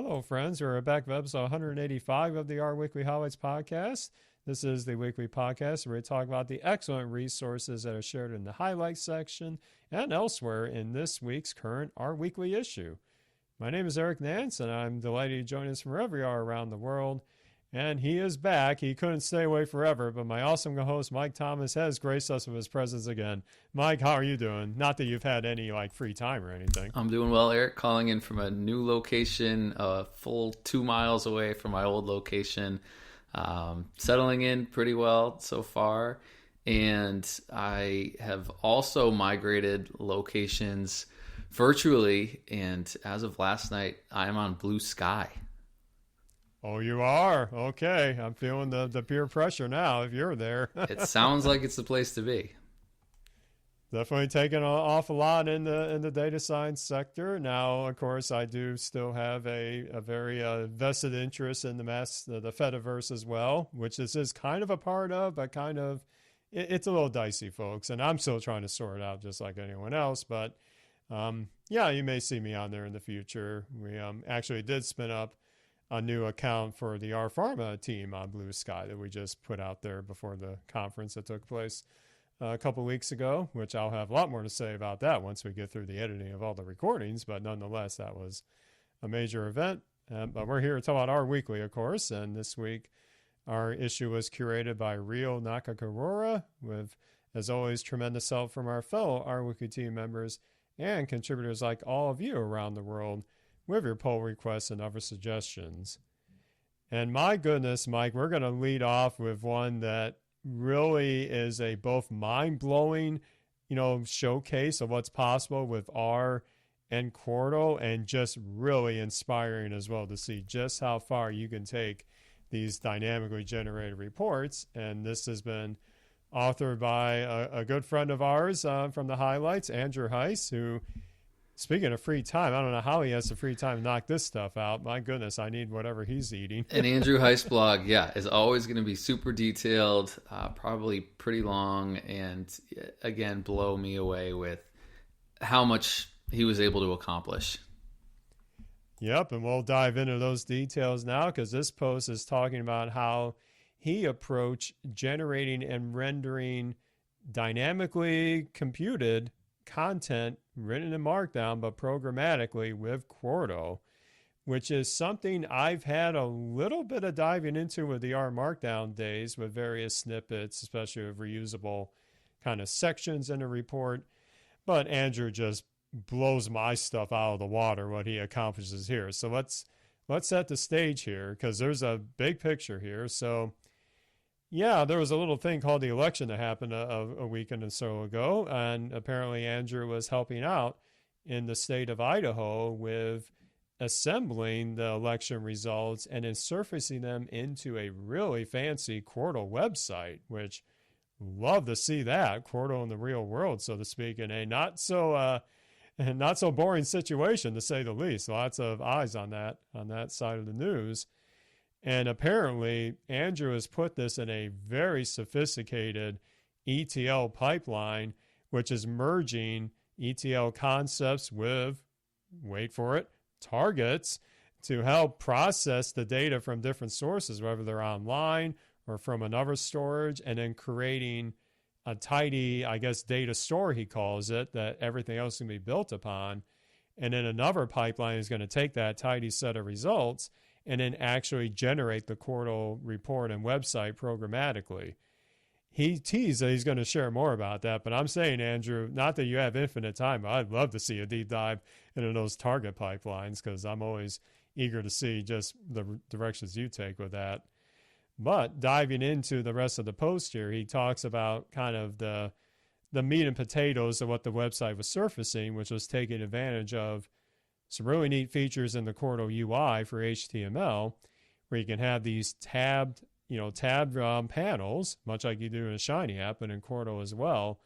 Hello, friends. We're back with episode 185 of the Our Weekly Highlights podcast. This is the weekly podcast where we talk about the excellent resources that are shared in the highlights section and elsewhere in this week's current Our Weekly issue. My name is Eric Nance, and I'm delighted to join us from wherever you are around the world. And he is back. He couldn't stay away forever, but my awesome host, Mike Thomas, has graced us with his presence again. Mike, how are you doing? Not that you've had any free time or anything. I'm doing well, Eric. Calling in from a new location, a full 2 miles away from my old location. Settling in pretty well so far. And I have also migrated locations virtually. And as of last night, I'm on Blue Sky. Oh, you are? Okay. I'm feeling the peer pressure now if you're there. It sounds like it's the place to be. Definitely taking off a lot in the data science sector. Now, of course, I do still have a very vested interest in the Fediverse as well, which this is kind of a part of, but it's a little dicey, folks. And I'm still trying to sort it out just like anyone else. But yeah, you may see me on there in the future. We actually did spin up a new account for the R Pharma team on Blue Sky that we just put out there before the conference that took place a couple weeks ago, which I'll have a lot more to say about that once we get through the editing of all the recordings. But nonetheless, that was a major event. But we're here to talk about Our Weekly, of course. And this week, our issue was curated by Rio Nakakarora with, as always, tremendous help from our fellow Our Weekly team members and contributors like all of you around the world with your poll requests and other suggestions. And my goodness, Mike, we're going to lead off with one that really is a both mind-blowing, showcase of what's possible with R and Quarto, and just really inspiring as well to see just how far you can take these dynamically generated reports. And this has been authored by a good friend of ours from the highlights, Andrew Heiss, who, speaking of free time, I don't know how he has the free time to knock this stuff out. My goodness, I need whatever he's eating. And Andrew Heiss blog, is always going to be super detailed, probably pretty long, and again, blow me away with how much he was able to accomplish. Yep, and we'll dive into those details now because this post is talking about how he approached generating and rendering dynamically computed content written in markdown but programmatically with Quarto, which is something I've had a little bit of diving into with the R markdown days with various snippets, especially of reusable kind of sections in a report. But Andrew just blows my stuff out of the water what he accomplishes here. So let's set the stage here because there's a big picture here. So yeah, there was a little thing called the election that happened a weekend or so ago, and apparently Andrew was helping out in the state of Idaho with assembling the election results and then surfacing them into a really fancy Quarto website, which love to see that, Quarto in the real world, so to speak, in a not so boring situation, to say the least. Lots of eyes on that side of the news. And apparently, Andrew has put this in a very sophisticated ETL pipeline, which is merging ETL concepts with, wait for it, targets to help process the data from different sources, whether they're online or from another storage, and then creating a tidy, data store, he calls it, that everything else can be built upon. And then another pipeline is going to take that tidy set of results and then actually generate the Quarto report and website programmatically. He teased that he's going to share more about that, but I'm saying, Andrew, not that you have infinite time, but I'd love to see a deep dive into those target pipelines because I'm always eager to see just the directions you take with that. But diving into the rest of the post here, he talks about kind of the meat and potatoes of what the website was surfacing, which was taking advantage of some really neat features in the Quarto UI for HTML, where you can have these tabbed panels, much like you do in a Shiny app, and in Quarto as well,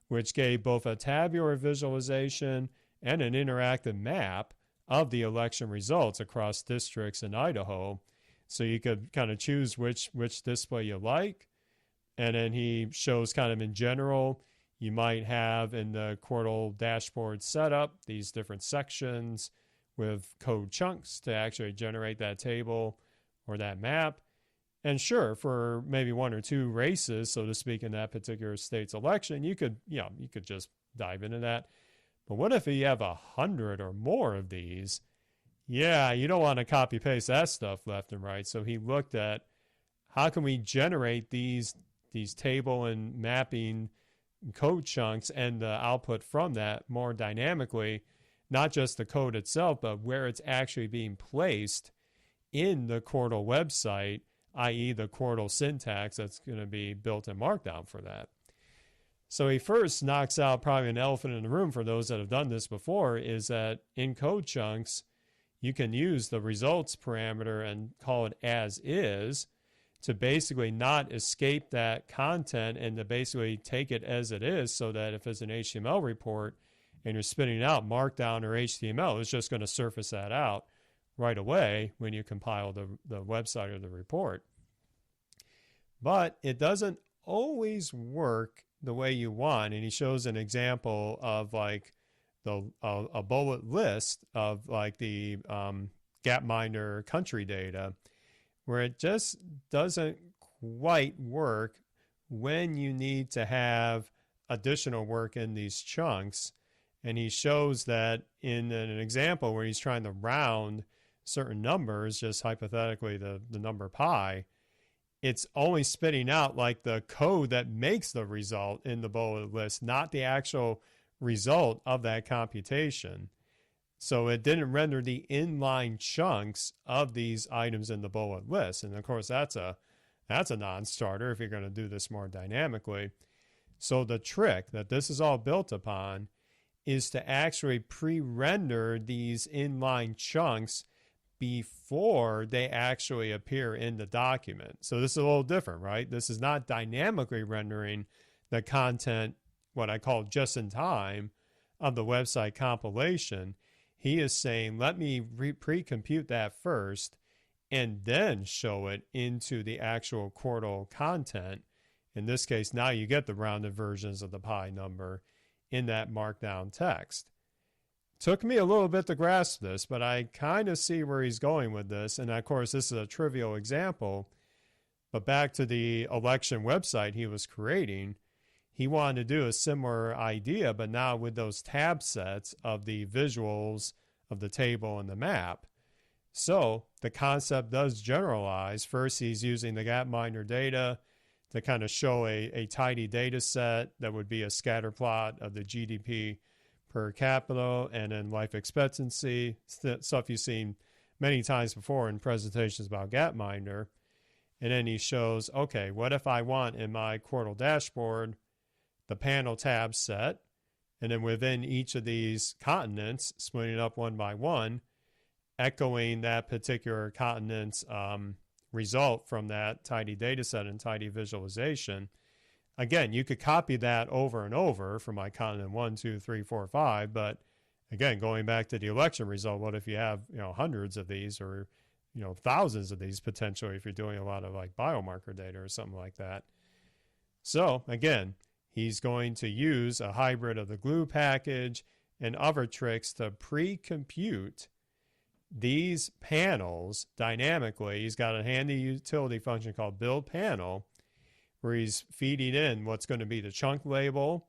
which gave both a tabular visualization and an interactive map of the election results across districts in Idaho. So you could kind of choose which display you like. And then he shows kind of in general, you might have in the Quarto dashboard setup these different sections with code chunks to actually generate that table or that map. And sure, for maybe one or two races, so to speak, in that particular state's election, you could just dive into that. But what if you have 100 or more of these? Yeah, you don't want to copy paste that stuff left and right. So he looked at how can we generate these table and mapping code chunks and the output from that more dynamically, not just the code itself, but where it's actually being placed in the Quarto website, i.e. the Quarto syntax that's going to be built in Markdown for that. So he first knocks out probably an elephant in the room for those that have done this before, is that in code chunks, you can use the results parameter and call it as is to basically not escape that content and to basically take it as it is, so that if it's an HTML report and you're spitting out Markdown or HTML, it's just going to surface that out right away when you compile the website or the report. But it doesn't always work the way you want. And he shows an example of like a bullet list of like the Gapminder country data, where it just doesn't quite work when you need to have additional work in these chunks. And he shows that in an example where he's trying to round certain numbers, just hypothetically the number pi, it's only spitting out like the code that makes the result in the bullet list, not the actual result of that computation. So it didn't render the inline chunks of these items in the bullet list. And of course, that's a non-starter if you're going to do this more dynamically. So the trick that this is all built upon is to actually pre-render these inline chunks before they actually appear in the document. So this is a little different, right? This is not dynamically rendering the content, what I call just in time, of the website compilation. He is saying, let me pre-compute that first and then show it into the actual Quarto content. In this case, now you get the rounded versions of the pi number in that markdown text. Took me a little bit to grasp this, but I kind of see where he's going with this. And of course, this is a trivial example, but back to the election website he was creating, he wanted to do a similar idea, but now with those tab sets of the visuals of the table and the map. So the concept does generalize. First, he's using the Gapminder data to kind of show a tidy data set that would be a scatter plot of the GDP per capita and then life expectancy, stuff you've seen many times before in presentations about Gapminder. And then he shows, okay, what if I want in my Quarto dashboard the panel tab set, and then within each of these continents, splitting it up one by one, echoing that particular continent's result from that tidy data set and tidy visualization. Again, you could copy that over and over for my continent 1, 2, 3, 4, 5. But again, going back to the election result, what if you have hundreds of these or thousands of these potentially if you're doing a lot of like biomarker data or something like that. So again, he's going to use a hybrid of the glue package and other tricks to pre-compute these panels dynamically. He's got a handy utility function called build panel, where he's feeding in what's going to be the chunk label,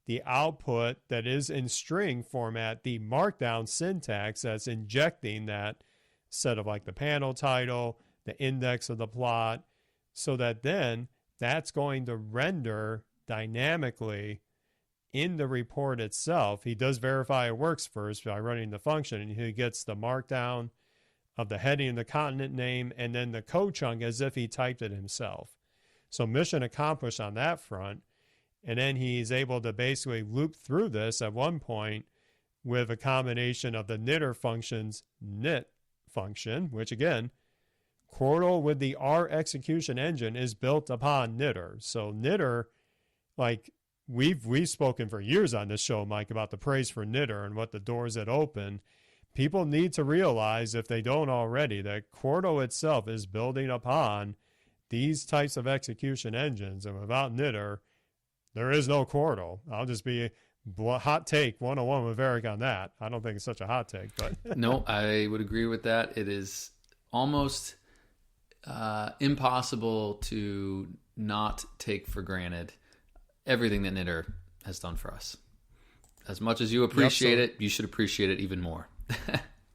the output that is in string format, the markdown syntax that's injecting that set of like the panel title, the index of the plot, so that then that's going to render dynamically in the report itself. He does verify it works first by running the function, and he gets the markdown of the heading and the continent name and then the code chunk as if he typed it himself. So mission accomplished on that front. And then he's able to basically loop through this at one point with a combination of the knitter function's knit function, which again, Quarto with the R execution engine is built upon knitter. So knitter, like we've spoken for years on this show, Mike, about the praise for knitter and what the doors it open. People need to realize, if they don't already, that Quarto itself is building upon these types of execution engines, and without knitter, there is no Quarto. I'll just be Hot take 101 with Eric on that. I don't think it's such a hot take, but No, I would agree with that. It is almost impossible to not take for granted everything that Knitter has done for us. As much as you appreciate it, you should appreciate it even more.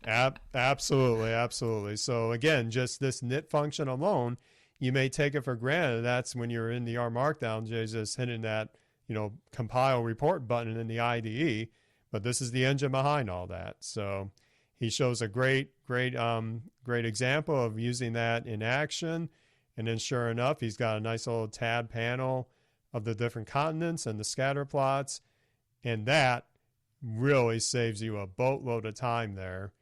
Absolutely. So again, just this knit function alone, you may take it for granted. That's when you're in the R Markdown, just hitting that, compile report button in the IDE. But this is the engine behind all that. So he shows a great example of using that in action. And then sure enough, he's got a nice little tab panel of the different continents and the scatter plots. And that really saves you a boatload of time there.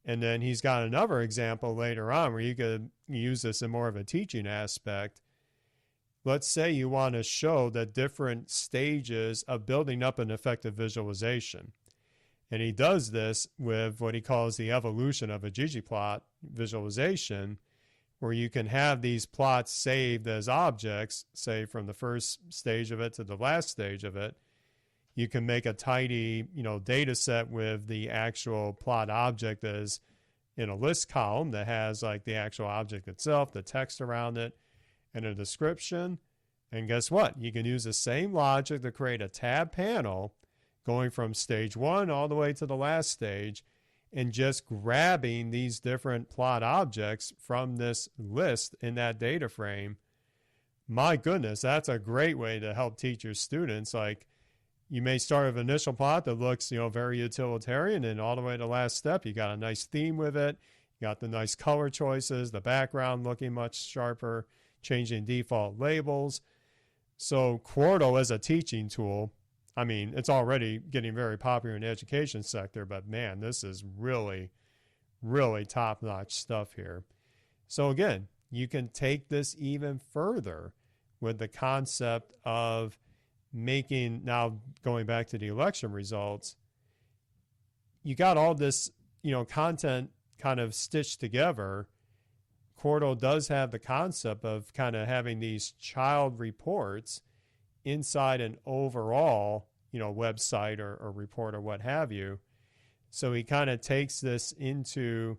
And then he's got another example later on where you could use this in more of a teaching aspect. Let's say you want to show the different stages of building up an effective visualization. And he does this with what he calls the evolution of a ggplot visualization, where you can have these plots saved as objects, say from the first stage of it to the last stage of it. You can make a tidy, data set with the actual plot object as in a list column that has like the actual object itself, the text around it, and a description. And guess what? You can use the same logic to create a tab panel going from stage 1 all the way to the last stage and just grabbing these different plot objects from this list in that data frame. My goodness, that's a great way to help teach your students. Like, you may start with an initial plot that looks, very utilitarian, and all the way to the last step, you got a nice theme with it. You got the nice color choices, the background looking much sharper, changing default labels. So Quarto as a teaching tool, I mean, it's already getting very popular in the education sector, but man, this is really, really top-notch stuff here. So again, you can take this even further with the concept of making, now going back to the election results, you got all this, content kind of stitched together. Quarto does have the concept of kind of having these child reports inside an overall, website or report or what have you. So he kind of takes this into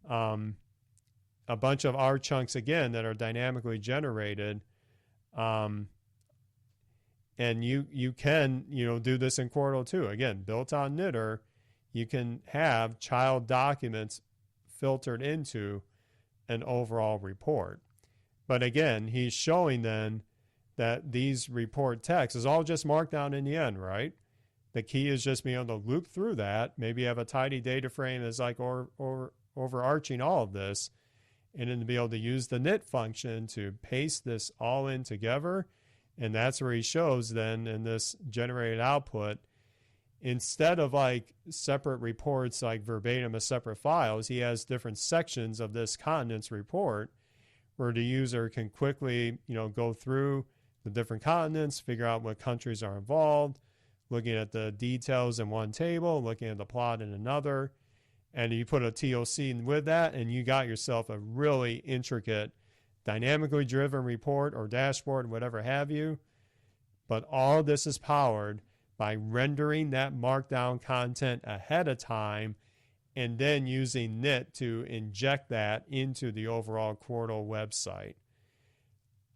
a bunch of R chunks again that are dynamically generated. And you can, do this in Quarto too. Again, built on Knitter, you can have child documents filtered into an overall report. But again, he's showing then that these report text is all just markdown in the end, right? The key is just being able to loop through that. Maybe you have a tidy data frame that's like or overarching all of this, and then to be able to use the knit function to paste this all in together. And that's where he shows then in this generated output, instead of like separate reports, like verbatim as separate files, he has different sections of this continents report where the user can quickly, go through the different continents, figure out what countries are involved, looking at the details in one table, looking at the plot in another. And you put a TOC with that, and you got yourself a really intricate, dynamically driven report or dashboard, whatever have you. But all this is powered by rendering that markdown content ahead of time and then using knit to inject that into the overall Quarto website.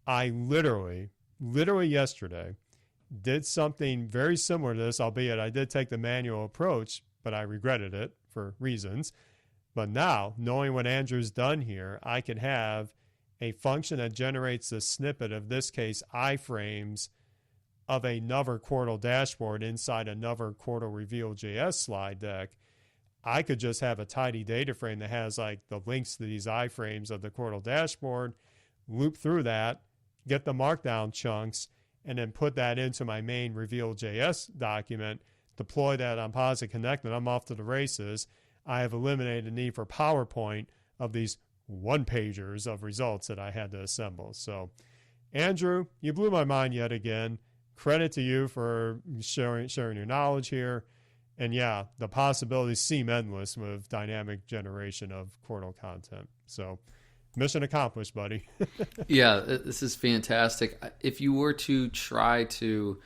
I literally yesterday did something very similar to this, albeit I did take the manual approach, but I regretted it for reasons. But now, knowing what Andrew's done here, I can have a function that generates a snippet, of this case, iframes of another Quarto dashboard inside another Quarto Reveal.js slide deck. I could just have a tidy data frame that has like the links to these iframes of the Quarto dashboard, loop through that, get the markdown chunks, and then put that into my main Reveal.js document, deploy that on Posit Connect, and I'm off to the races. I have eliminated the need for PowerPoint of these one-pagers of results that I had to assemble. So, Andrew, you blew my mind yet again. Credit to you for sharing your knowledge here. And yeah, the possibilities seem endless with dynamic generation of Quarto content. So, mission accomplished, buddy. Yeah, this is fantastic. If you were to try to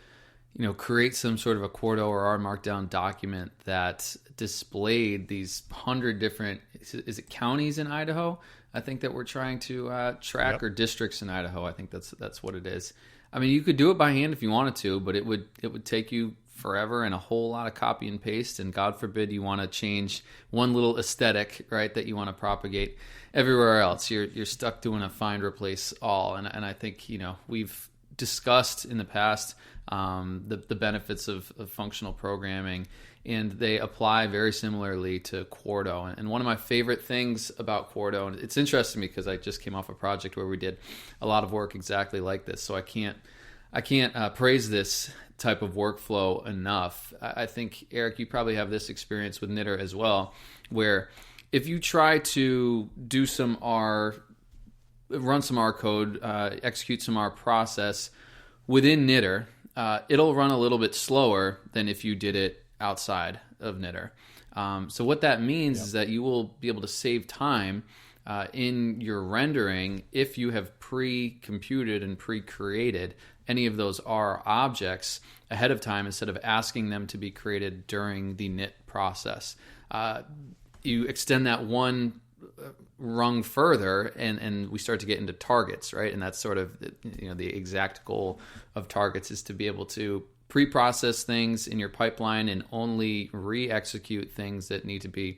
create some sort of a Quarto or R markdown document that displayed these 100 different, is it counties in Idaho? I think that we're trying to track, Yep. or districts in Idaho. I think that's what it is. I mean, you could do it by hand if you wanted to, but it would take you forever and a whole lot of copy and paste. And God forbid you want to change one little aesthetic, right, that you want to propagate everywhere else. You're stuck doing a find, replace all. And I think, we've discussed in the past the benefits of functional programming, and they apply very similarly to Quarto. And one of my favorite things about Quarto, and it's interesting because I just came off a project where we did a lot of work exactly like this, so I can't praise this type of workflow enough. I think, Eric, you probably have this experience with Knitter as well, where if you try to do some R, run some R code, execute some R process within Knitter, it'll run a little bit slower than if you did it outside of Knitter. So what that means is that you will be able to save time in your rendering if you have pre-computed and pre-created any of those R objects ahead of time instead of asking them to be created during the knit process. You extend that one rung further, and we start to get into targets, right? And that's sort of the exact goal of targets is to be able to pre-process things in your pipeline and only re-execute things that need to be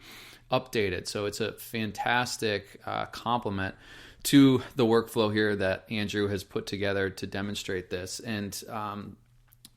updated. So it's a fantastic complement to the workflow here that Andrew has put together to demonstrate this. And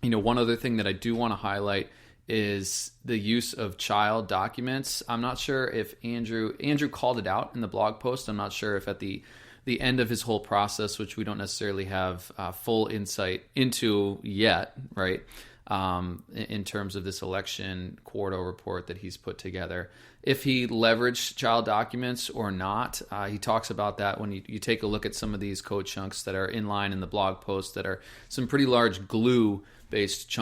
one other thing that I do want to highlight is the use of child documents. I'm not sure if Andrew called it out in the blog post. I'm not sure if at the end of his whole process, which we don't necessarily have full insight into yet, right? In terms of this election Quarto report that he's put together, if he leveraged child documents or not. He talks about that when you take a look at some of these code chunks that are in line in the blog post that are some pretty large glue-based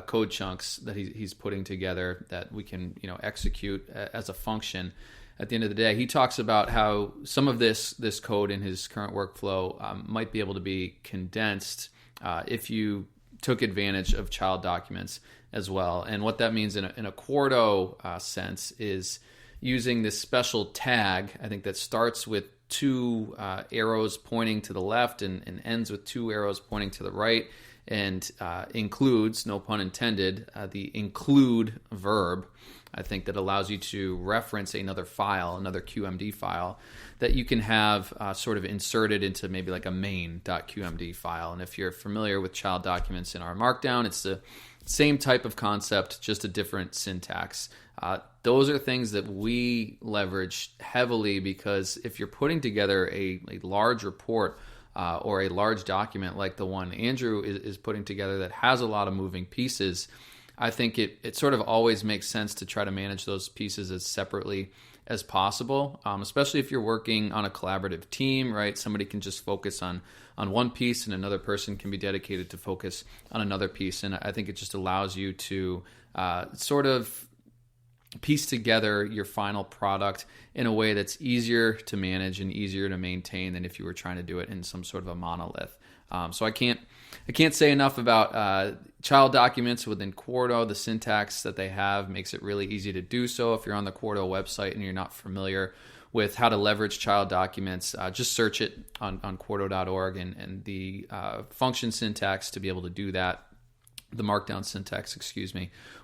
code chunks that he's putting together that we can execute as a function. At the end of the day, he talks about how some of this code in his current workflow might be able to be condensed if you took advantage of child documents as well. And what that means in a Quarto sense is using this special tag, I think, that starts with two arrows pointing to the left and ends with two arrows pointing to the right, and includes, no pun intended, the include verb. I think that allows you to reference another file, another QMD file that you can have sort of inserted into maybe like a main.qmd file. And if you're familiar with child documents in our Markdown, it's the same type of concept, just a different syntax. Those are things that we leverage heavily because if you're putting together a large report or a large document like the one Andrew is putting together that has a lot of moving pieces, I think it sort of always makes sense to try to manage those pieces as separately as possible, especially if you're working on a collaborative team, right? Somebody can just focus on one piece and another person can be dedicated to focus on another piece. And I think it just allows you to sort of piece together your final product in a way that's easier to manage and easier to maintain than if you were trying to do it in some sort of a monolith. So I can't say enough about child documents within Quarto. The syntax that they have makes it really easy to do so. If you're on the Quarto website and you're not familiar with how to leverage child documents, just search it on quarto.org and the function syntax to be able to do that. The Markdown syntax,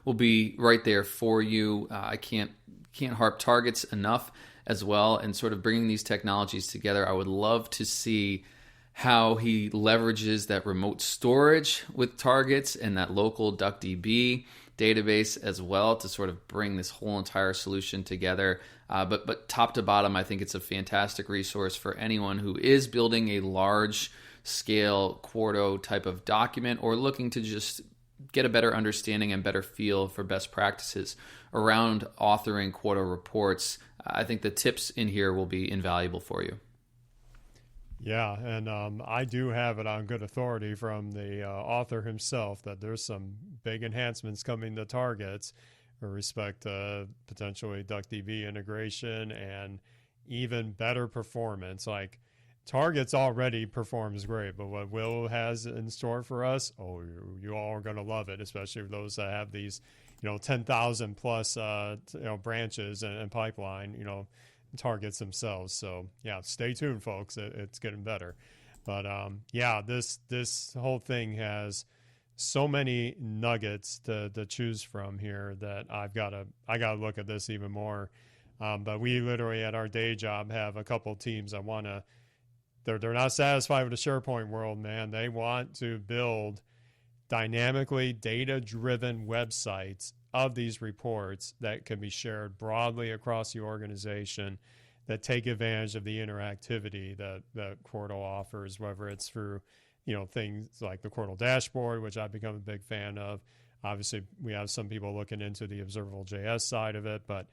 will be right there for you. I can't harp targets enough as well, and sort of bringing these technologies together. I would love to see how he leverages that remote storage with targets and that local DuckDB database as well to sort of bring this whole entire solution together. But top to bottom, I think it's a fantastic resource for anyone who is building a large scale Quarto type of document or looking to just get a better understanding and better feel for best practices around authoring Quarto reports. I think the tips in here will be invaluable for you. Yeah, and I do have it on good authority from the author himself that there's some big enhancements coming to targets with respect to potentially DuckDB integration and even better performance. Like Targets already performs great, but what Will has in store for us, oh, you all are going to love it, especially for those that have these, 10,000 plus, branches and pipeline, targets themselves. So yeah, stay tuned, folks. It's getting better. But yeah, this whole thing has so many nuggets to choose from here that I gotta look at this even more. But we literally at our day job have a couple teams that want to. They're not satisfied with the SharePoint world, man. They want to build dynamically data-driven websites of these reports that can be shared broadly across the organization that take advantage of the interactivity that Quarto offers, whether it's through, things like the Quarto dashboard, which I've become a big fan of. Obviously, we have some people looking into the observable.js side of it, but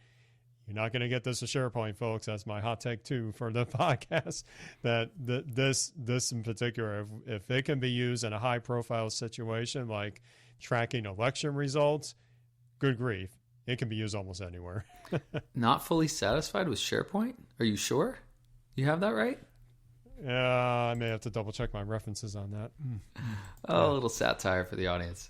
you're not going to get this to SharePoint, folks. That's my hot take too for the podcast. That this in particular, if it can be used in a high-profile situation like tracking election results, good grief, it can be used almost anywhere. Not fully satisfied with SharePoint? Are you sure? You have that right? I may have to double check my references on that. A little satire for the audience.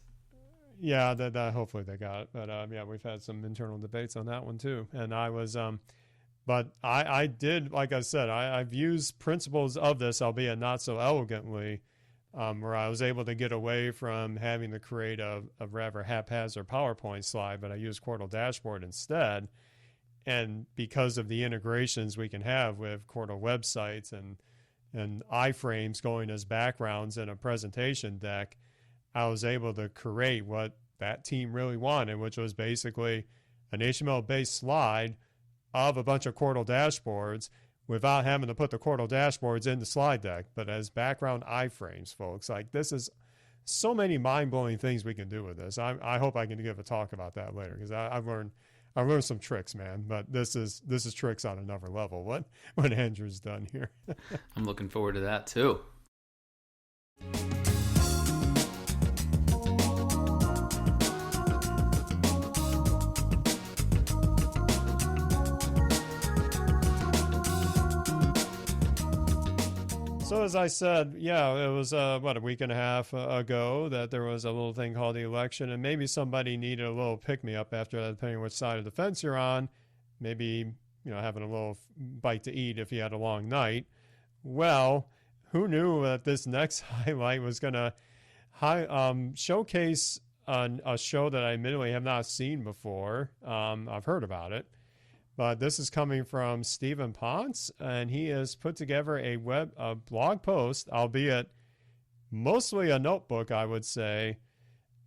Yeah, that hopefully they got it. But yeah, we've had some internal debates on that one too. And I was, but I did, like I said, I've used principles of this, albeit not so elegantly, where I was able to get away from having to create a rather haphazard PowerPoint slide, but I used Quarto dashboard instead. And because of the integrations we can have with Quarto websites and iframes going as backgrounds in a presentation deck, I was able to create what that team really wanted, which was basically an HTML-based slide of a bunch of Quarto dashboards without having to put the Quarto dashboards in the slide deck, but as background iframes, folks. Like, this is so many mind-blowing things we can do with this. I hope I can give a talk about that later, because I've learned some tricks, man. But this is tricks on another level. What Andrew's done here. I'm looking forward to that too. So as I said, yeah, it was, a week and a half ago that there was a little thing called the election, and maybe somebody needed a little pick-me-up after that, depending on which side of the fence you're on. Maybe, having a little bite to eat if you had a long night. Well, who knew that this next highlight was going to showcase a show that I admittedly have not seen before. I've heard about it. But this is coming from Stephen Ponce, and he has put together a blog post, albeit mostly a notebook, I would say,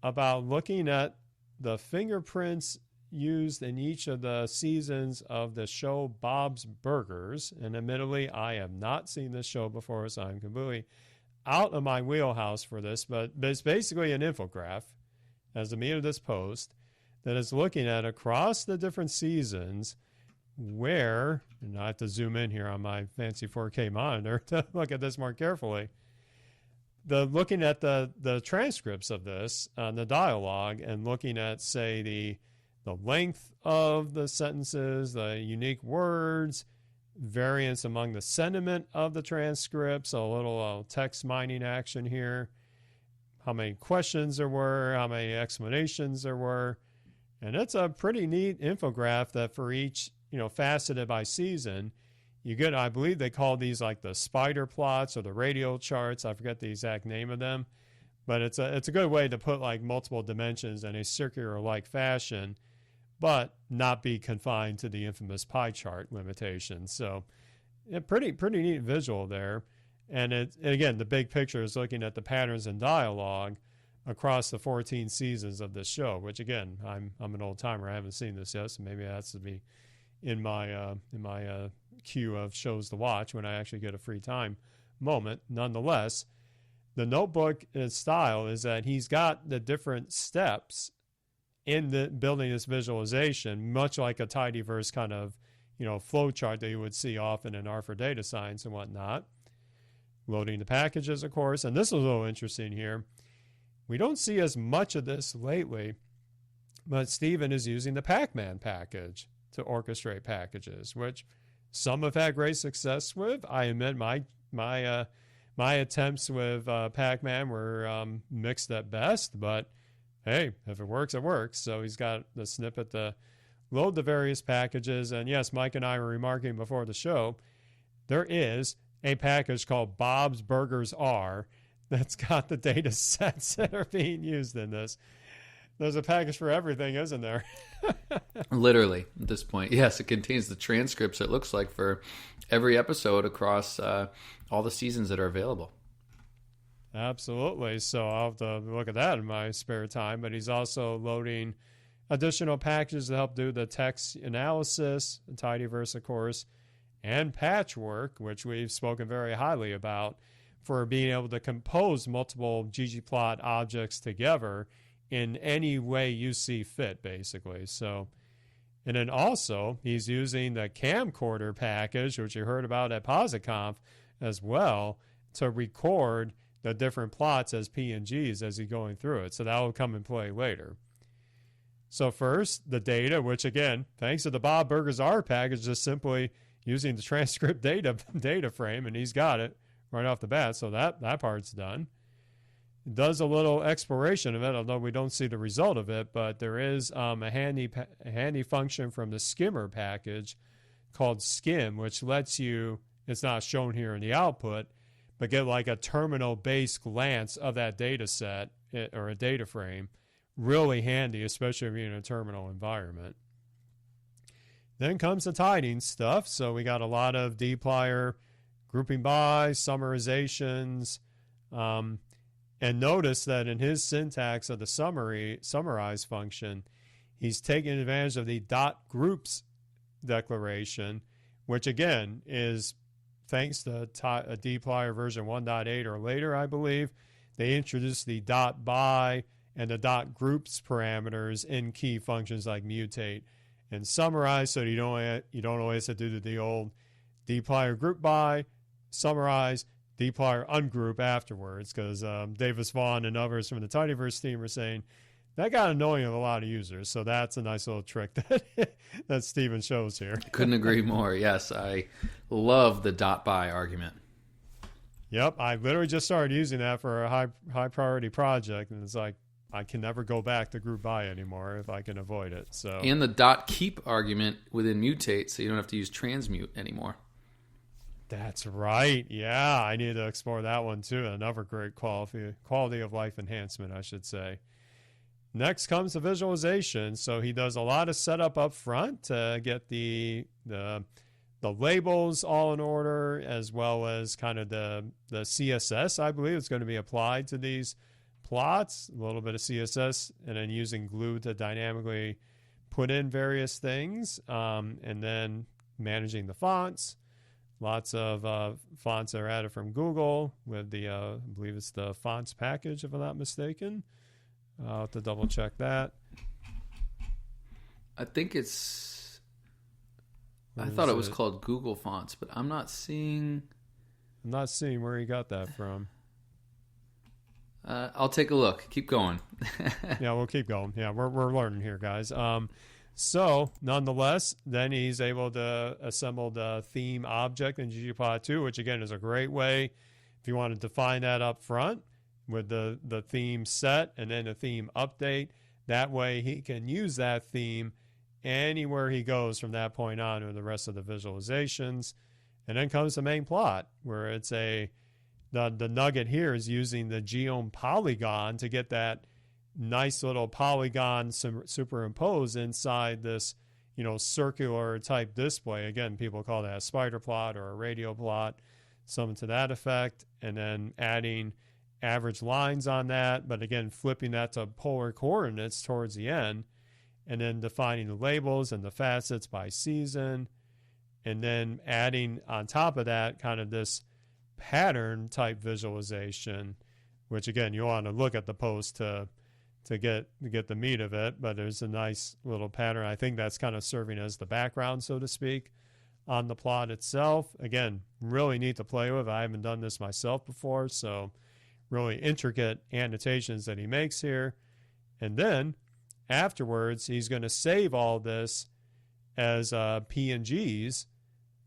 about looking at the fingerprints used in each of the seasons of the show Bob's Burgers. And admittedly, I have not seen this show before, so I'm completely out of my wheelhouse for this. But it's basically an infograph, as the meat of this post, that is looking at across the different seasons where, and I have to zoom in here on my fancy 4K monitor to look at this more carefully, looking at the transcripts of this, the dialogue, and looking at, say, the length of the sentences, the unique words, variance among the sentiment of the transcripts, a little text mining action here, how many questions there were, how many explanations there were. And it's a pretty neat infograph that for each, faceted by season, you get, I believe they call these like the spider plots or the radial charts. I forget the exact name of them, but it's a good way to put like multiple dimensions in a circular-like fashion, but not be confined to the infamous pie chart limitation. So, pretty neat visual there. And again, the big picture is looking at the patterns and dialogue across the 14 seasons of this show, which again, I'm an old timer. I haven't seen this yet, so maybe it has to be in my queue of shows to watch when I actually get a free time moment. Nonetheless, the notebook style is that he's got the different steps in the building this visualization, much like a tidyverse kind of flow chart that you would see often in R for data science and whatnot. Loading the packages, of course, and this is a little interesting here. We don't see as much of this lately, but Stephen is using the Pacman package to orchestrate packages, which some have had great success with. I admit my my attempts with Pac-Man were mixed at best, but hey, if it works, it works. So he's got the snippet to load the various packages. And yes, Mike and I were remarking before the show, there is a package called Bob's Burgers R that's got the data sets that are being used in this. There's a package for everything, isn't there? Literally, at this point. Yes, it contains the transcripts, it looks like, for every episode across all the seasons that are available. Absolutely. So I'll have to look at that in my spare time. But he's also loading additional packages to help do the text analysis, tidyverse, of course, and patchwork, which we've spoken very highly about, for being able to compose multiple ggplot objects together in any way you see fit, basically. So, and then also he's using the camcorder package, which you heard about at PositConf as well, to record the different plots as PNGs as he's going through it. So that will come in play later. So first, the data, which again, thanks to the Bob Burgers R package, just simply using the transcript data frame, and he's got it right off the bat. So that part's done. Does a little exploration of it, although we don't see the result of it, but there is a handy function from the skimmer package called skim, which lets you, it's not shown here in the output, but get like a terminal-based glance of that data set or a data frame. Really handy, especially if you're in a terminal environment. Then comes the tidying stuff. So we got a lot of dplyr, grouping by, summarizations, and notice that in his syntax of the summarize function, he's taking advantage of the .groups declaration, which again is thanks to dplyr version 1.8 or later, I believe. They introduced the .by and the .groups parameters in key functions like mutate and summarize, so you don't always have to do the old dplyr group by, summarize, dplyr ungroup afterwards, because Davis Vaughn and others from the Tidyverse team are saying that got annoying with a lot of users. So that's a nice little trick that Steven shows here. Couldn't agree more. Yes, I love the .by argument. Yep, I literally just started using that for a high priority project, and it's like I can never go back to group by anymore if I can avoid it. So and the .keep argument within mutate, so you don't have to use transmute anymore. That's right. Yeah, I need to explore that one too. Another great quality of life enhancement, I should say. Next comes the visualization. So he does a lot of setup up front to get the labels all in order, as well as kind of the CSS, I believe, is going to be applied to these plots. A little bit of CSS, and then using glue to dynamically put in various things, and then managing the fonts. Lots of fonts are added from Google with the, I believe it's the fonts package, if I'm not mistaken. I'll have to double check that. I think it's, I thought it was called Google Fonts, but I'm not seeing where he got that from. I'll take a look. Keep going. Yeah, we'll keep going. Yeah, we're learning here, guys. So, nonetheless, then he's able to assemble the theme object in ggplot2, which, again, is a great way if you want to define that up front with the theme set and then the theme update. That way he can use that theme anywhere he goes from that point on with the rest of the visualizations. And then comes the main plot, where it's the nugget here is using the geom polygon to get that nice little polygon superimposed inside this, circular type display. Again, people call that a spider plot or a radial plot, something to that effect. And then adding average lines on that, but again, flipping that to polar coordinates towards the end, and then defining the labels and the facets by season, and then adding on top of that kind of this pattern type visualization, which again, you want to look at the post to get the meat of it, but there's a nice little pattern. I think that's kind of serving as the background, so to speak, on the plot itself. Again, really neat to play with. I haven't done this myself before, so really intricate annotations that he makes here. And then afterwards, he's going to save all this as PNGs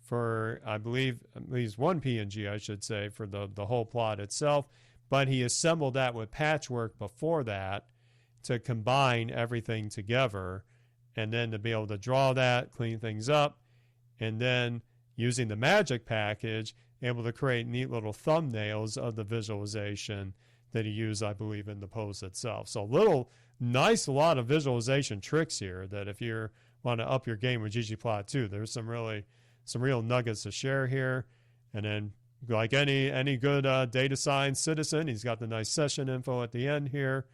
for, I believe, at least one PNG, I should say, for the whole plot itself. But he assembled that with patchwork before that to combine everything together, and then to be able to draw that, clean things up, and then using the magic package, able to create neat little thumbnails of the visualization that he used, I believe, in the post itself. So a lot of visualization tricks here that if you want to up your game with ggplot2, there's some real nuggets to share here. And then, like any good data science citizen, he's got the nice session info at the end here,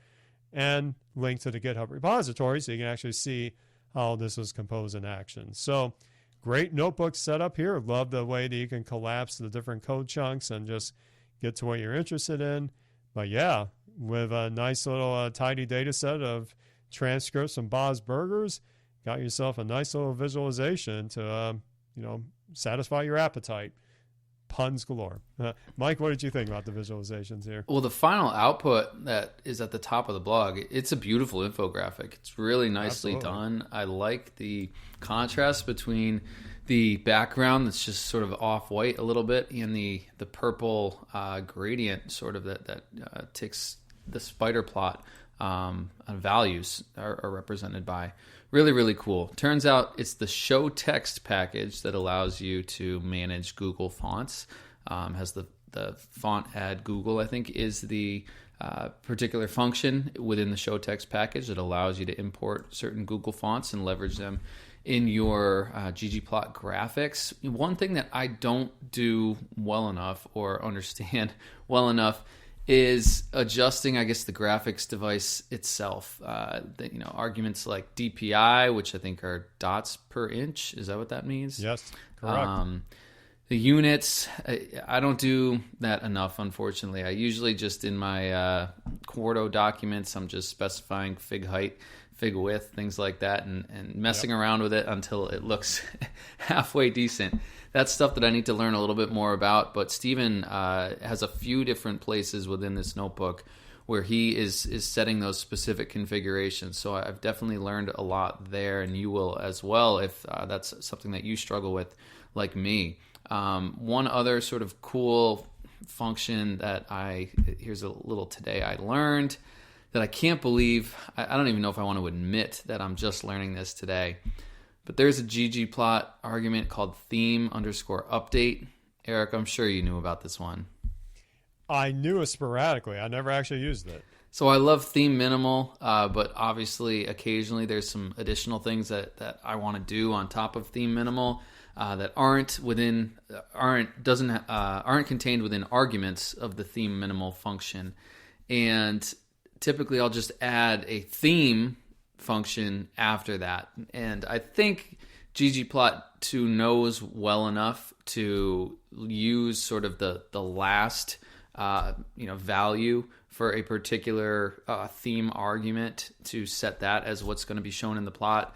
and link to the GitHub repository so you can actually see how this was composed in action. So great notebook setup here. Love the way that you can collapse the different code chunks and just get to what you're interested in. But yeah, with a nice little tidy data set of transcripts from Bob's Burgers, got yourself a nice little visualization to satisfy your appetite. Puns galore. Mike, what did you think about the visualizations here? Well, the final output that is at the top of the blog, it's a beautiful infographic. It's really nicely done. I like the contrast between the background that's just sort of off-white a little bit and the purple gradient sort of that takes the spider plot values are represented by. Really, really cool. Turns out it's the show text package that allows you to manage Google fonts. Has the font add Google, I think, is the particular function within the show text package that allows you to import certain Google fonts and leverage them in your ggplot graphics. One thing that I don't do well enough or understand well enough is adjusting, I guess, the graphics device itself. Arguments like DPI, which I think are dots per inch. Is that what that means? Yes, correct. The units, I don't do that enough, unfortunately. I usually just in my Quarto documents, I'm just specifying fig height, fig width, things like that, and messing around with it until it looks halfway decent. That's stuff that I need to learn a little bit more about, but Steven has a few different places within this notebook where he is setting those specific configurations. So I've definitely learned a lot there, and you will as well if that's something that you struggle with like me. One other sort of cool function that here's a little today I learned that I can't believe, I don't even know if I want to admit that I'm just learning this today. But there's a ggplot argument called theme_update. Eric, I'm sure you knew about this one. I knew it sporadically. I never actually used it. So I love theme minimal, but obviously occasionally there's some additional things that I want to do on top of theme minimal that aren't contained within arguments of the theme minimal function. And typically I'll just add a theme function after that. And I think ggplot2 knows well enough to use sort of the last value for a particular theme argument to set that as what's going to be shown in the plot.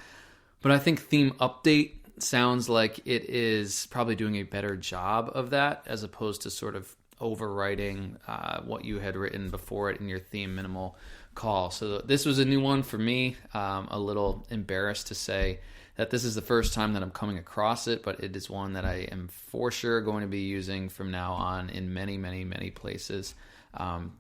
But I think theme update sounds like it is probably doing a better job of that as opposed to sort of overwriting what you had written before it in your theme minimal call. So this was a new one for me. A little embarrassed to say that this is the first time that I'm coming across it, but it is one that I am for sure going to be using from now on in many, many, many places.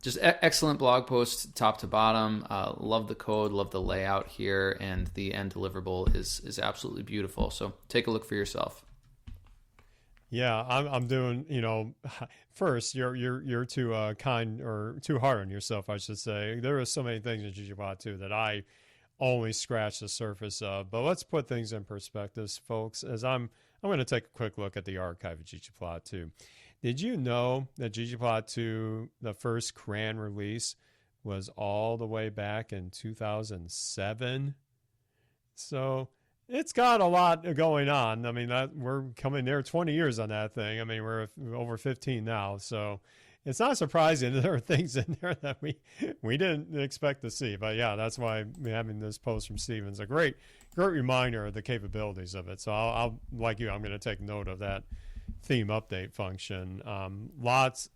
Just excellent blog post top to bottom. Love the code, love the layout here, and the end deliverable is absolutely beautiful. So take a look for yourself. Yeah, I'm doing, first, you're too kind or too hard on yourself, I should say. There are so many things in ggplot2 that I only scratch the surface of. But let's put things in perspective, folks, as I'm going to take a quick look at the archive of ggplot2. Did you know that ggplot2, the first CRAN release, was all the way back in 2007? So it's got a lot going on. I mean, we're coming near 20 years on that thing. I mean, we're over 15 now. So it's not surprising that there are things in there that we didn't expect to see. But yeah, that's why having this post from Steven's a great reminder of the capabilities of it. So I'll like you, I'm going to take note of that theme update function. Lots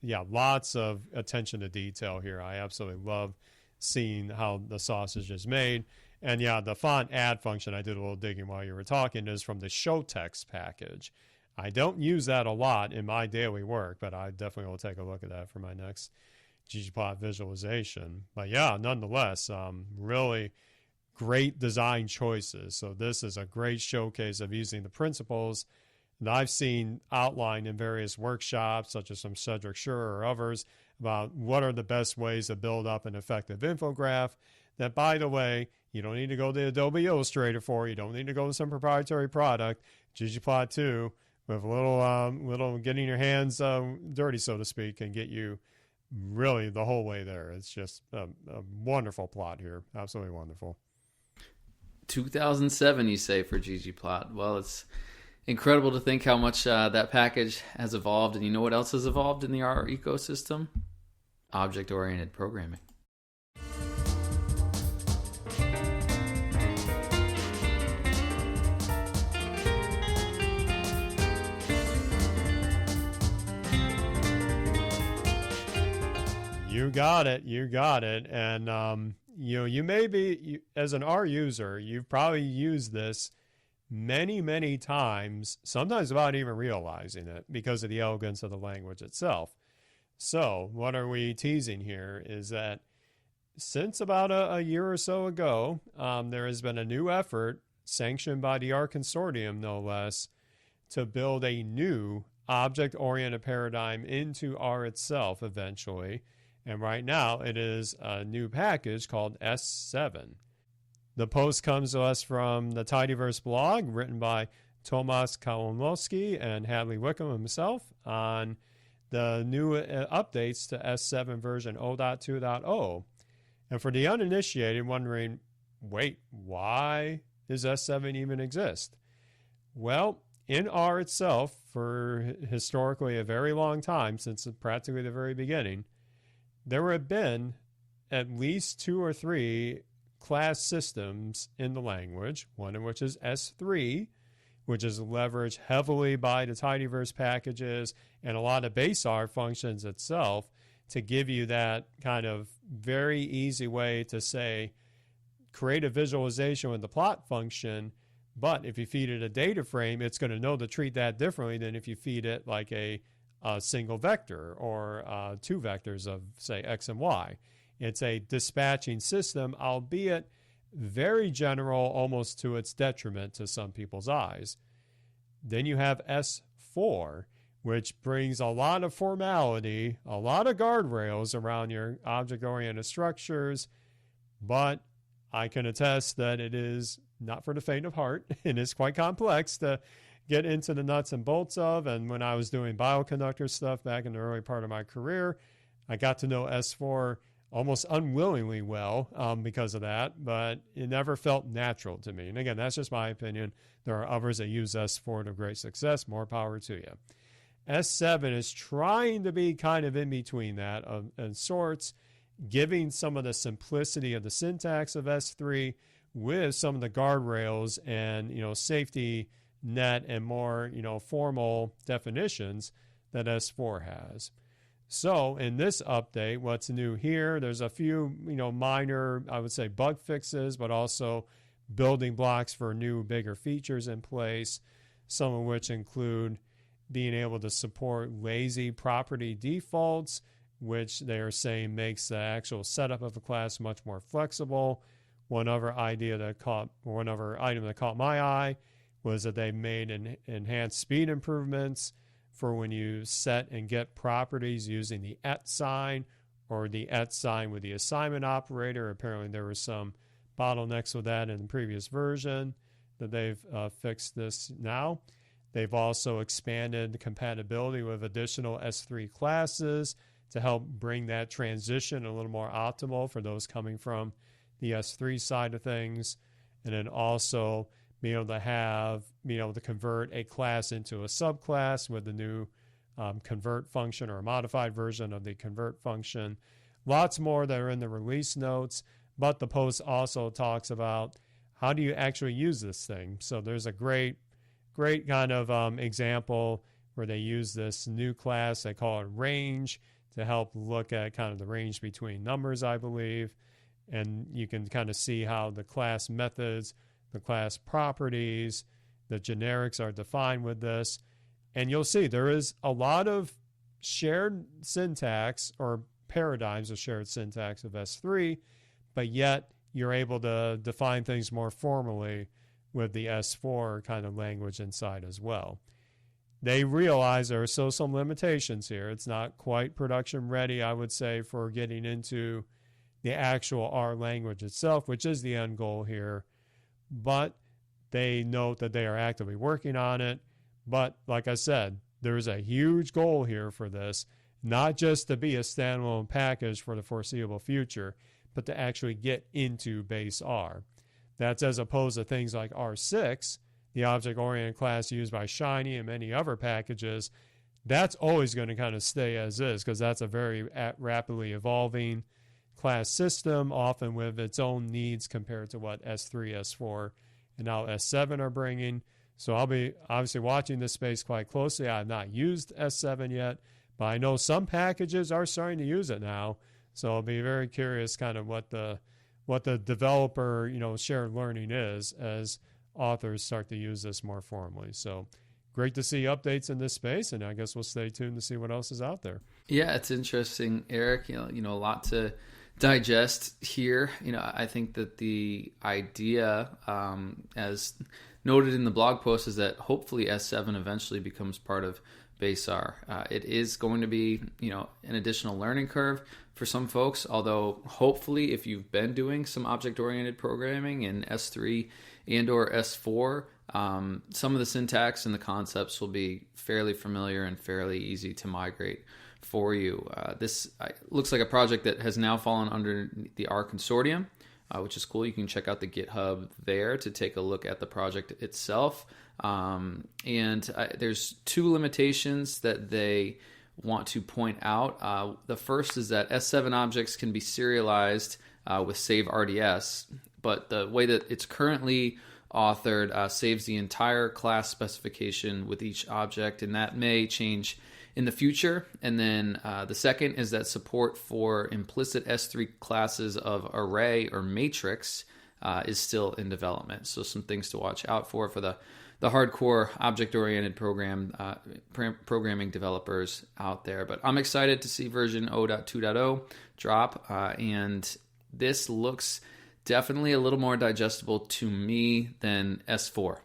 of attention to detail here. I absolutely love seeing how the sausage is made. And yeah, the font add function, I did a little digging while you were talking, is from the show text package. I don't use that a lot in my daily work, but I definitely will take a look at that for my next ggplot visualization. But yeah, nonetheless, really great design choices. So this is a great showcase of using the principles that I've seen outlined in various workshops, such as from Cedric Schurer or others, about what are the best ways to build up an effective infograph. That, by the way, you don't need to go to Adobe Illustrator for. You don't need to go to some proprietary product. ggplot 2, with a little getting your hands dirty, so to speak, can get you really the whole way there. It's just a wonderful plot here. Absolutely wonderful. 2007, you say, for ggplot. Well, it's incredible to think how much that package has evolved. And you know what else has evolved in the R ecosystem? Object-oriented programming. You got it. You got it. And, you may be, as an R user, you've probably used this many, many times, sometimes without even realizing it because of the elegance of the language itself. So what are we teasing here is that since about a year or so ago, there has been a new effort sanctioned by the R Consortium, no less, to build a new object-oriented paradigm into R itself eventually. And right now it is a new package called S7. The post comes to us from the Tidyverse blog, written by Tomasz Kalinowski and Hadley Wickham himself, on the new updates to S7 version 0.2.0. And for the uninitiated wondering, wait, why does S7 even exist? Well, in R itself, for historically a very long time, since practically the very beginning, there have been at least 2 or 3 class systems in the language, one of which is S3, which is leveraged heavily by the Tidyverse packages and a lot of base R functions itself to give you that kind of very easy way to say, create a visualization with the plot function, but if you feed it a data frame, it's going to know to treat that differently than if you feed it like a single vector or 2 vectors of, say, X and Y. It's a dispatching system, albeit very general, almost to its detriment to some people's eyes. Then you have S4, which brings a lot of formality, a lot of guardrails around your object-oriented structures, but I can attest that it is not for the faint of heart. It is quite complex to get into the nuts and bolts of. And when I was doing bioconductor stuff back in the early part of my career, I got to know S4 almost unwillingly well because of that, but it never felt natural to me. And again, that's just my opinion. There are others that use S4 to great success. More power to you. S7 is trying to be kind of in between that in sorts, giving some of the simplicity of the syntax of S3 with some of the guardrails and, safety net and more, formal definitions that S4 has. So in this update, what's new here, there's a few, minor, I would say, bug fixes, but also building blocks for new, bigger features in place, some of which include being able to support lazy property defaults, which they are saying makes the actual setup of a class much more flexible. One other item that caught my eye was that they made enhanced speed improvements for when you set and get properties using the @ sign or the @ sign with the assignment operator. Apparently there were some bottlenecks with that in the previous version that they've fixed this now. They've also expanded compatibility with additional S3 classes to help bring that transition a little more optimal for those coming from the S3 side of things. And then also being able to convert a class into a subclass with the new convert function or a modified version of the convert function. Lots more that are in the release notes, but the post also talks about how do you actually use this thing. So there's a great kind of example where they use this new class, they call it range, to help look at kind of the range between numbers, I believe. And you can kind of see how the class methods, the class properties, the generics are defined with this. And you'll see there is a lot of shared syntax or paradigms of shared syntax of S3, but yet you're able to define things more formally with the S4 kind of language inside as well. They realize there are still some limitations here. It's not quite production ready, I would say, for getting into the actual R language itself, which is the end goal here. But they note that they are actively working on it. But like I said, there's a huge goal here for this, not just to be a standalone package for the foreseeable future, but to actually get into base R. That's as opposed to things like R6, the object-oriented class used by Shiny and many other packages. That's always going to kind of stay as is because that's a very rapidly evolving class system, often with its own needs compared to what S3, S4, and now S7 are bringing. So I'll be obviously watching this space quite closely. I have not used S7 yet, but I know some packages are starting to use it now. So I'll be very curious kind of what the developer, shared learning is as authors start to use this more formally. So great to see updates in this space, and I guess we'll stay tuned to see what else is out there. Yeah, it's interesting, Eric. A lot to digest here. I think that the idea, as noted in the blog post, is that hopefully S7 eventually becomes part of base R. It is going to be, an additional learning curve for some folks, although hopefully if you've been doing some object-oriented programming in S3 and or S4, some of the syntax and the concepts will be fairly familiar and fairly easy to migrate for you. This looks like a project that has now fallen under the R consortium, which is cool. You can check out the GitHub there to take a look at the project itself. And there's two limitations that they want to point out. The first is that S7 objects can be serialized with save RDS, but the way that it's currently authored saves the entire class specification with each object, and that may change in the future. And then the second is that support for implicit S3 classes of array or matrix is still in development. So some things to watch out for the hardcore object-oriented programming developers out there. But I'm excited to see version 0.2.0 drop, and this looks definitely a little more digestible to me than S4.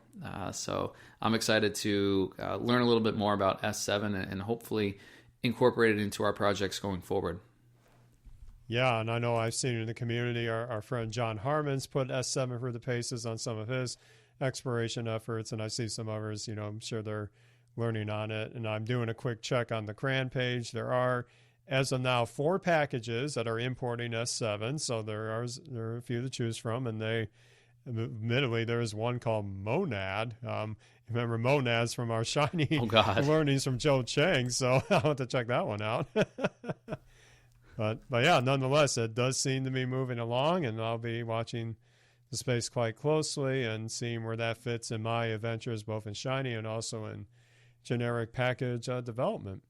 So I'm excited to learn a little bit more about S7 and hopefully incorporate it into our projects going forward. Yeah, and I know I've seen in the community, our friend John Harmon's put S7 through the paces on some of his exploration efforts, and I see some others, I'm sure they're learning on it. And I'm doing a quick check on the CRAN page. There are, as of now, 4 packages that are importing S7, so there are a few to choose from, and admittedly, there is one called Monad. Remember Monads from our Shiny learnings from Joe Chang, so I want to check that one out. But yeah, nonetheless, it does seem to be moving along, and I'll be watching the space quite closely and seeing where that fits in my adventures, both in Shiny and also in generic package development.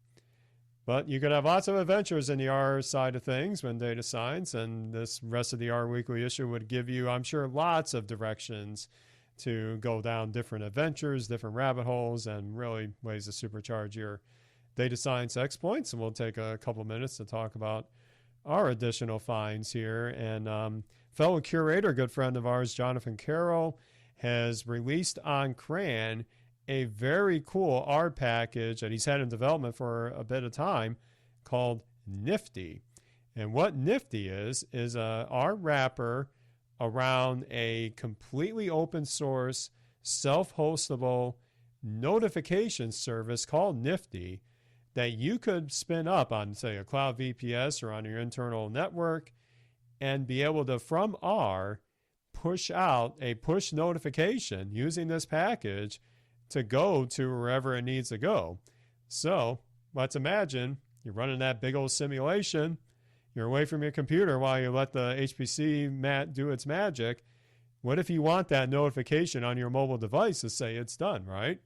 But you could have lots of adventures in the R side of things when data science, and this rest of the R Weekly issue would give you, I'm sure, lots of directions to go down different adventures, different rabbit holes, and really ways to supercharge your data science exploits. And we'll take a couple minutes to talk about our additional finds here. And fellow curator, good friend of ours, Jonathan Carroll, has released on CRAN a very cool R package that he's had in development for a bit of time called Nifty. And what Nifty is a R wrapper around a completely open source, self-hostable notification service called Nifty that you could spin up on, say, a cloud VPS or on your internal network and be able to, from R, push out a push notification using this package to go to wherever it needs to go. So let's imagine you're running that big old simulation. You're away from your computer while you let the HPC do its magic. What if you want that notification on your mobile device to say it's done, right?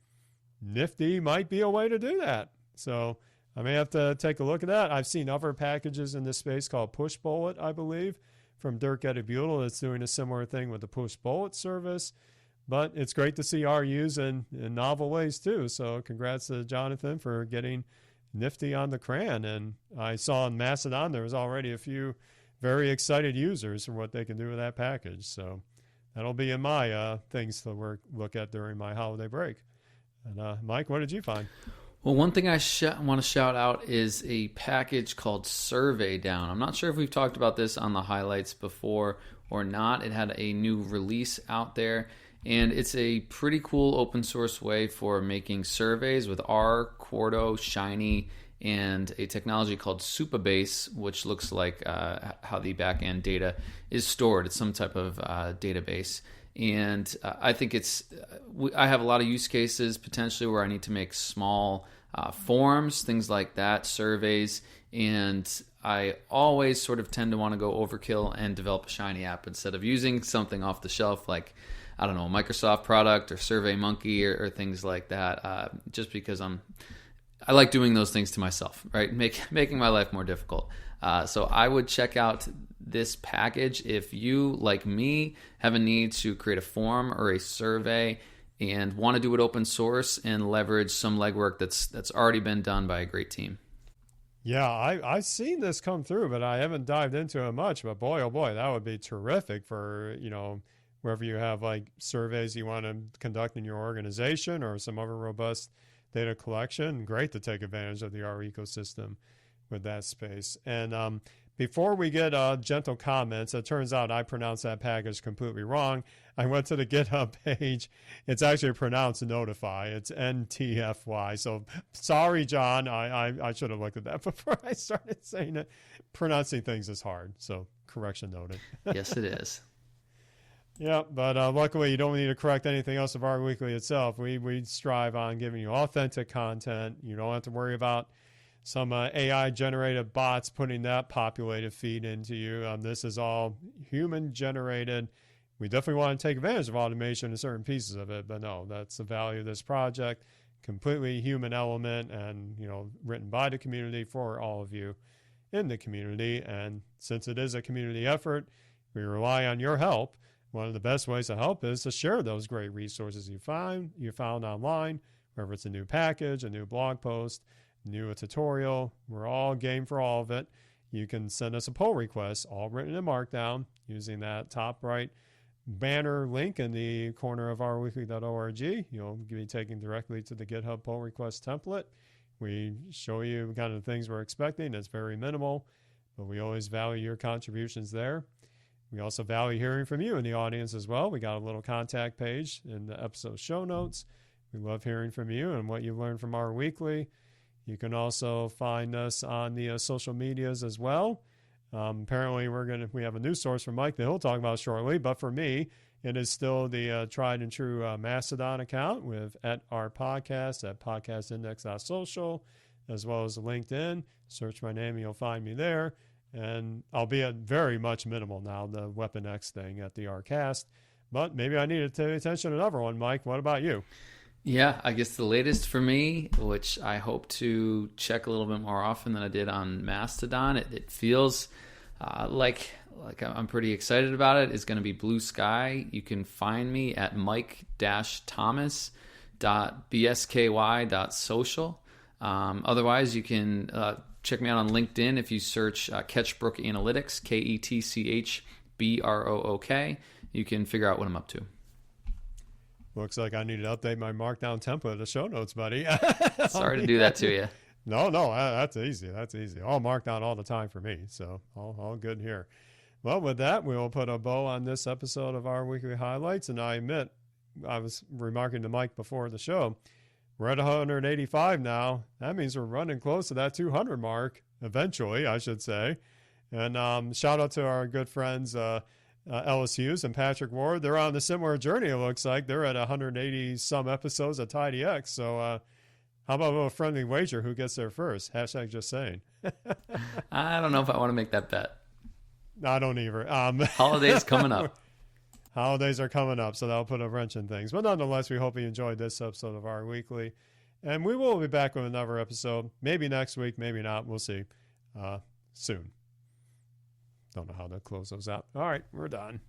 Nifty might be a way to do that. So I may have to take a look at that. I've seen other packages in this space called Push Bullet, I believe, from Dirk Edebutel that's doing a similar thing with the Push Bullet service. but it's great to see R used in novel ways too. So congrats to Jonathan for getting nifty on the CRAN. And I saw in Mastodon there was already a few very excited users for what they can do with that package. So that'll be in my things to look at during my holiday break. And Mike, what did you find? Well, one thing I want to shout out is a package called Survey Down. I'm not sure if we've talked about this on the highlights before or not. It had a new release out there, and it's a pretty cool open source way for making surveys with R, Quarto, Shiny, and a technology called Supabase, which looks like how the backend data is stored. It's some type of database. And I think I have a lot of use cases potentially where I need to make small forms, things like that, surveys, and I always sort of tend to want to go overkill and develop a Shiny app instead of using something off the shelf like, I don't know, a Microsoft product or SurveyMonkey or things like that, just because I like doing those things to myself, right? Making my life more difficult. So I would check out this package if you, like me, have a need to create a form or a survey and want to do it open source and leverage some legwork that's already been done by a great team. Yeah, I've seen this come through, but I haven't dived into it much. But boy, oh boy, that would be terrific for, wherever you have like surveys you want to conduct in your organization or some other robust data collection. Great to take advantage of the R ecosystem with that space. And before we get gentle comments, it turns out I pronounced that package completely wrong. I went to the GitHub page. It's actually pronounced Notify. It's NTFY. So sorry, John. I should have looked at that before I started saying it. Pronouncing things is hard. So correction noted. Yes, it is. Yeah, but luckily you don't need to correct anything else of our weekly itself. We strive on giving you authentic content. You don't have to worry about some AI-generated bots putting that populated feed into you. This is all human-generated. We definitely want to take advantage of automation in certain pieces of it, but no, that's the value of this project. Completely human element and, written by the community for all of you in the community. And since it is a community effort, we rely on your help. One of the best ways to help is to share those great resources you found online, whether it's a new package, a new blog post, new tutorial. We're all game for all of it. You can send us a pull request, all written in Markdown, using that top right banner link in the corner of ourweekly.org. You'll be taken directly to the GitHub pull request template. We show you kind of the things we're expecting. It's very minimal, but we always value your contributions there. We also value hearing from you in the audience as well. We got a little contact page in the episode show notes. We love hearing from you and what you've learned from our weekly. You can also find us on the social medias as well. Apparently, we have a news source from Mike that he'll talk about shortly. But for me, it is still the tried and true Mastodon account with @ourpodcast at podcastindex.social, as well as LinkedIn. Search my name and you'll find me there. And I'll be at very much minimal now, the Weapon X thing at the Rcast. But maybe I need to pay attention to another one. Mike, what about you? Yeah, I guess the latest for me, which I hope to check a little bit more often than I did on Mastodon, it feels like I'm pretty excited about it, is going to be Blue Sky. You can find me at mike-thomas.bsky.social. Otherwise, you can check me out on LinkedIn if you search Ketchbrook Analytics, KETCHBROOK. You can figure out what I'm up to. Looks like I need to update my Markdown template of the show notes, buddy. Sorry to do that to you. No, that's easy. That's easy. All Markdown all the time for me, so all good here. Well, with that, we will put a bow on this episode of our weekly highlights. And I admit, I was remarking to Mike before the show, we're at 185 now. That means we're running close to that 200 mark, eventually, I should say. And shout out to our good friends, Ellis Hughes and Patrick Ward. They're on a similar journey, it looks like. They're at 180 some episodes of TidyX. So how about a little friendly wager? Who gets there first? Hashtag just saying. I don't know if I want to make that bet. I don't either. Holidays coming up. Holidays are coming up, so that'll put a wrench in things. But nonetheless, we hope you enjoyed this episode of our weekly. And we will be back with another episode. Maybe next week, maybe not. We'll see. Soon. Don't know how to close those out. All right, we're done.